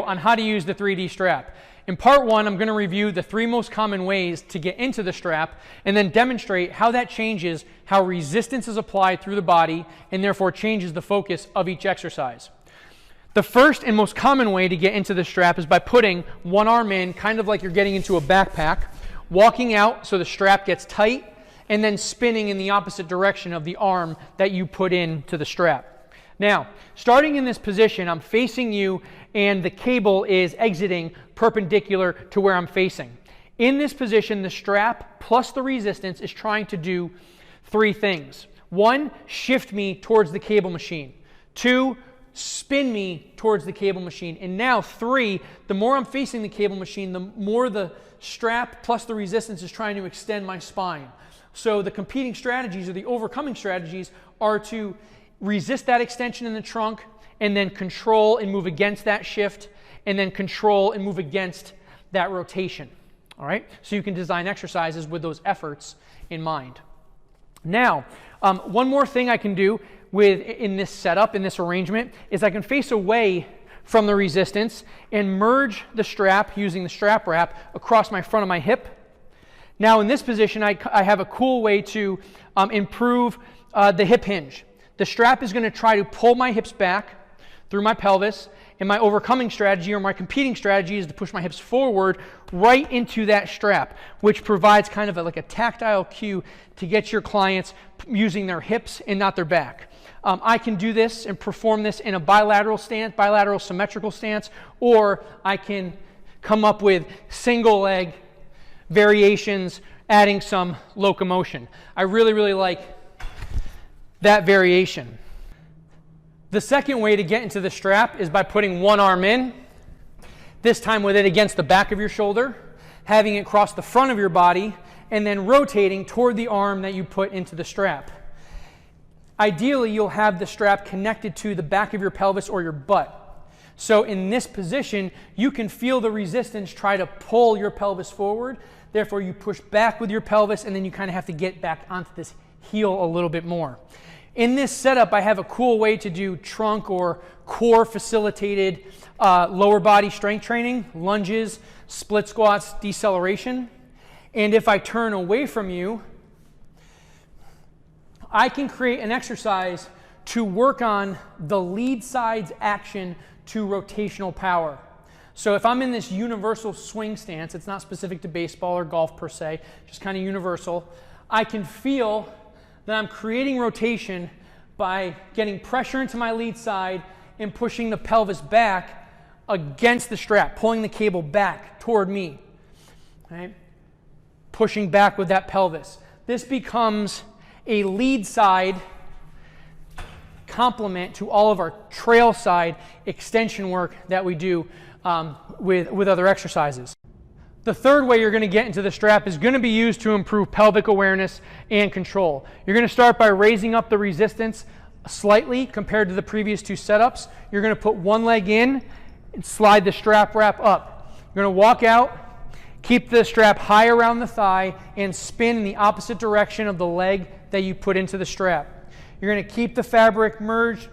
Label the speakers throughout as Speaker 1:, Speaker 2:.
Speaker 1: on how to use the 3D strap. In part 1, I'm going to review the 3 most common ways to get into the strap and then demonstrate how that changes how resistance is applied through the body and therefore changes the focus of each exercise. The first and most common way to get into the strap is by putting one arm in, kind of like you're getting into a backpack, walking out so the strap gets tight, and then spinning in the opposite direction of the arm that you put into the strap. Now, starting in this position, I'm facing you and the cable is exiting perpendicular to where I'm facing. In this position, the strap plus the resistance is trying to do 3 things. 1, shift me towards the cable machine. 2, spin me towards the cable machine. And now 3, the more I'm facing the cable machine, the more the strap plus the resistance is trying to extend my spine. So the competing strategies or the overcoming strategies are to resist that extension in the trunk and then control and move against that shift and then control and move against that rotation. All right? So you can design exercises with those efforts in mind. Now, one more thing I can do in this setup, in this arrangement, is I can face away from the resistance and merge the strap using the strap wrap across my front of my hip. Now in this position, I have a cool way to improve the hip hinge. The strap is going to try to pull my hips back through my pelvis, and my overcoming strategy or my competing strategy is to push my hips forward right into that strap, which provides kind of like a tactile cue to get your clients using their hips and not their back. I can do this and perform this in a bilateral stance, bilateral symmetrical stance, or I can come up with single leg variations, adding some locomotion. I really like that variation. The second way to get into the strap is by putting one arm in, this time with it against the back of your shoulder, having it cross the front of your body, and then rotating toward the arm that you put into the strap. Ideally, you'll have the strap connected to the back of your pelvis or your butt. So in this position, you can feel the resistance try to pull your pelvis forward. Therefore, you push back with your pelvis, and then you kind of have to get back onto this heel a little bit more. In this setup, I have a cool way to do trunk or core facilitated lower body strength training, lunges, split squats, deceleration. And if I turn away from you, I can create an exercise to work on the lead side's action to rotational power. So if I'm in this universal swing stance, it's not specific to baseball or golf per se, just kind of universal, I can feel that I'm creating rotation by getting pressure into my lead side and pushing the pelvis back against the strap, pulling the cable back toward me, right? Pushing back with that pelvis. This becomes a lead side complement to all of our trail side extension work that we do with other exercises. The third way you're going to get into the strap is going to be used to improve pelvic awareness and control. You're going to start by raising up the resistance slightly compared to the previous 2 setups. You're going to put one leg in and slide the strap wrap up. You're going to walk out, keep the strap high around the thigh, and spin in the opposite direction of the leg that you put into the strap. You're going to keep the fabric merged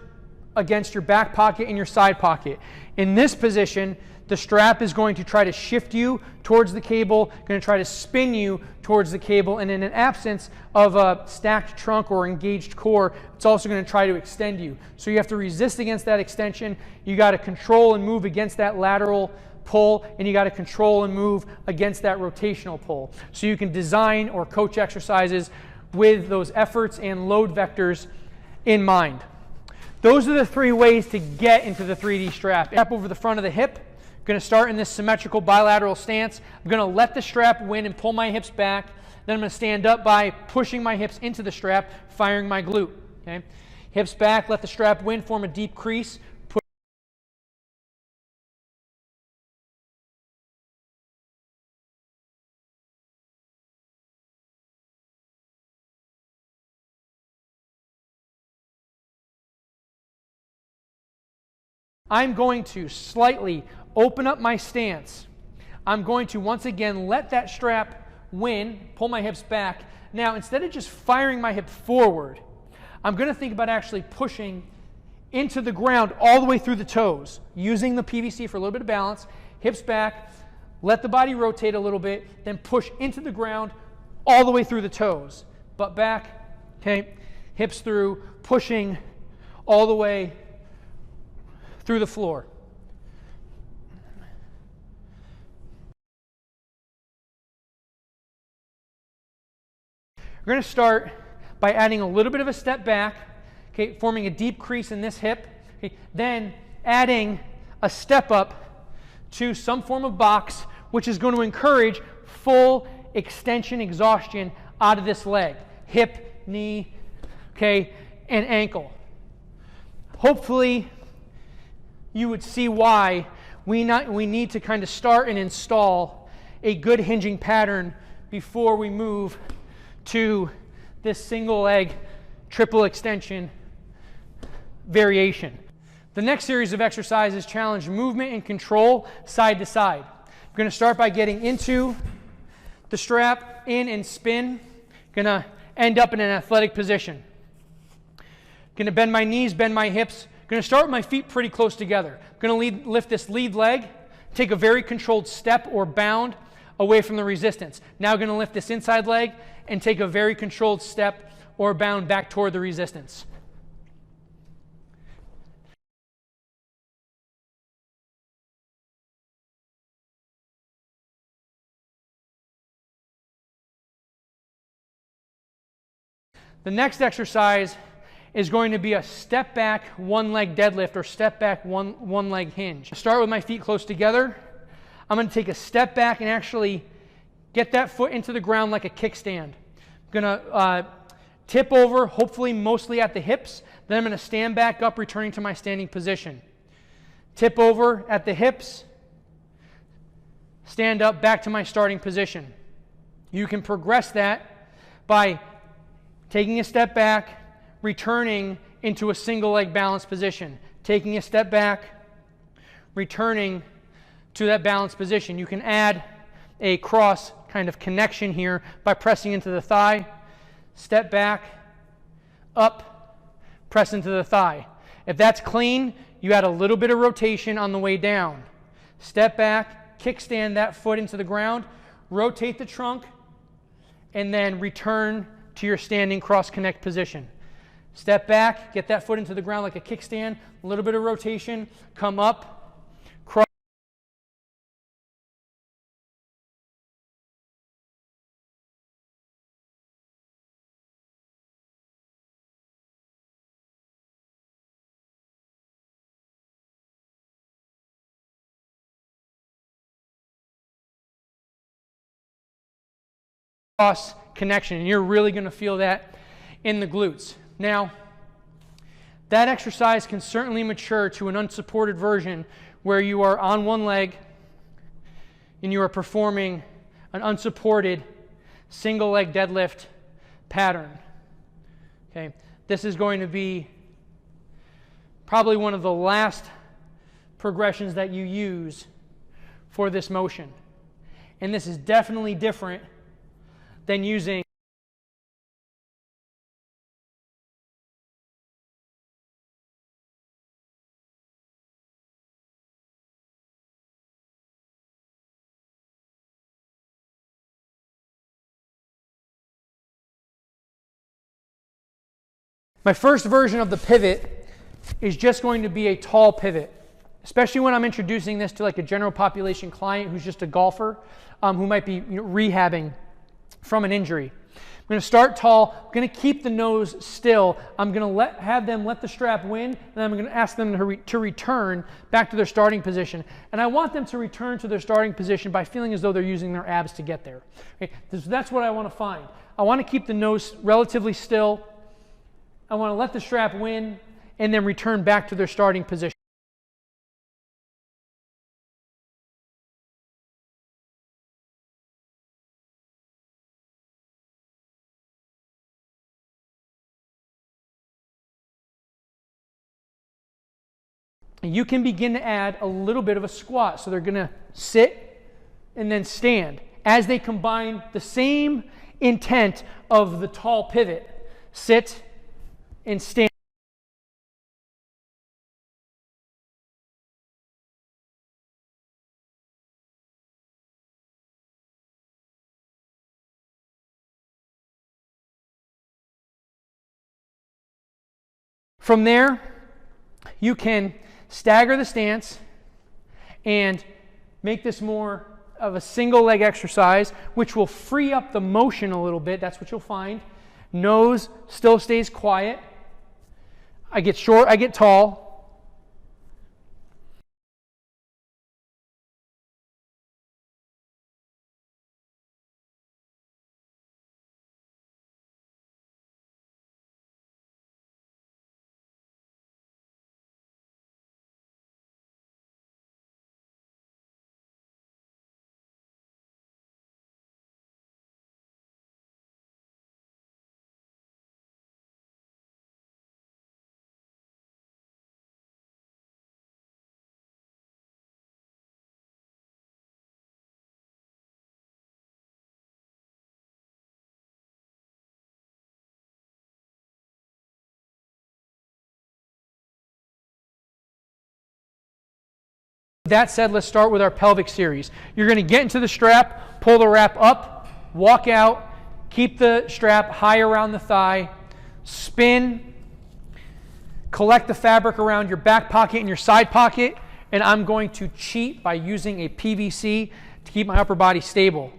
Speaker 1: against your back pocket and your side pocket. In this position, the strap is going to try to shift you towards the cable, going to try to spin you towards the cable, and in an absence of a stacked trunk or engaged core, it's also going to try to extend you. So you have to resist against that extension. You got to control and move against that lateral pull, and you got to control and move against that rotational pull. So you can design or coach exercises with those efforts and load vectors in mind. Those are the 3 ways to get into the 3D strap. Strap over the front of the hip. Going to start in this symmetrical bilateral stance. I'm going to let the strap win and pull my hips back. Then I'm going to stand up by pushing my hips into the strap, firing my glute. Okay? Hips back, let the strap win, form a deep crease. I'm going to slightly open up my stance. I'm going to once again let that strap win, pull my hips back. Now, instead of just firing my hip forward, I'm going to think about actually pushing into the ground all the way through the toes, using the PVC for a little bit of balance. Hips back, let the body rotate a little bit, then push into the ground all the way through the toes. Butt back, okay, hips through, pushing all the way through the floor. We're going to start by adding a little bit of a step back, okay, forming a deep crease in this hip, okay, then adding a step up to some form of box, which is going to encourage full extension, exhaustion out of this leg, hip, knee, okay, and ankle. Hopefully, you would see why we need to kind of start and install a good hinging pattern before we move to this single leg triple extension variation. The next series of exercises challenge movement and control side to side. I'm going to start by getting into the strap, in and spin. Going to end up in an athletic position. Going to bend my knees, bend my hips. Going to start with my feet pretty close together. Going to lift this lead leg, take a very controlled step or bound away from the resistance. Now going to lift this inside leg and take a very controlled step or bound back toward the resistance. The next exercise is going to be a step back one leg deadlift or step back one leg hinge. Start with my feet close together. I'm going to take a step back and actually get that foot into the ground like a kickstand. I'm going to tip over, hopefully mostly at the hips. Then I'm going to stand back up, returning to my standing position. Tip over at the hips, stand up, back to my starting position. You can progress that by taking a step back, returning into a single leg balanced position. Taking a step back, returning to that balanced position. You can add a cross kind of connection here by pressing into the thigh, step back, up, press into the thigh. If that's clean, you add a little bit of rotation on the way down. Step back, kickstand that foot into the ground, rotate the trunk, and then return to your standing cross connect position. Step back, get that foot into the ground like a kickstand, a little bit of rotation, come up, cross. Cross connection, and you're really going to feel that in the glutes. Now, that exercise can certainly mature to an unsupported version where you are on one leg and you are performing an unsupported single leg deadlift pattern. Okay, this is going to be probably one of the last progressions that you use for this motion. And this is definitely different than using my first version of the pivot is just going to be a tall pivot, especially when I'm introducing this to like a general population client who's just a golfer who might be rehabbing from an injury. I'm going to start tall. I'm going to keep the nose still. I'm going to have them let the strap win, and I'm going to ask them to return back to their starting position. And I want them to return to their starting position by feeling as though they're using their abs to get there. Okay? That's what I want to find. I want to keep the nose relatively still. I want to let the strap win, and then return back to their starting position. You can begin to add a little bit of a squat. So they're going to sit and then stand as they combine the same intent of the tall pivot. Sit and stand. From there, you can stagger the stance and make this more of a single leg exercise, which will free up the motion a little bit. That's what you'll find. Nose still stays quiet. I get short, I get tall. That said, let's start with our pelvic series. You're going to get into the strap, pull the wrap up, walk out, keep the strap high around the thigh, spin, collect the fabric around your back pocket and your side pocket, and I'm going to cheat by using a PVC to keep my upper body stable.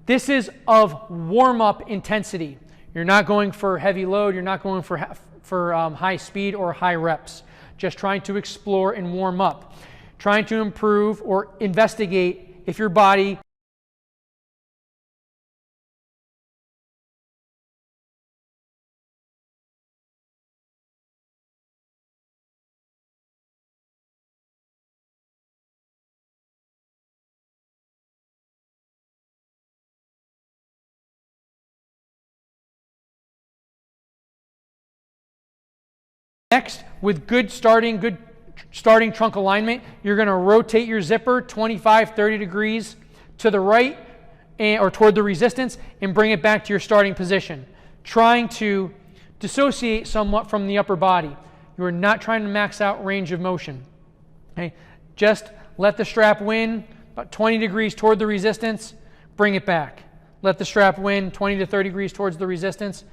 Speaker 1: This is of warm-up intensity. You're not going for heavy load, you're not going for high speed or high reps. Just trying to explore and warm up. Trying to improve or investigate if your body next with good starting trunk alignment, you're going to rotate your zipper 25, 30 degrees to the right or toward the resistance and bring it back to your starting position. Trying to dissociate somewhat from the upper body. You are not trying to max out range of motion. Okay? Just let the strap win about 20 degrees toward the resistance, bring it back. Let the strap win 20 to 30 degrees towards the resistance,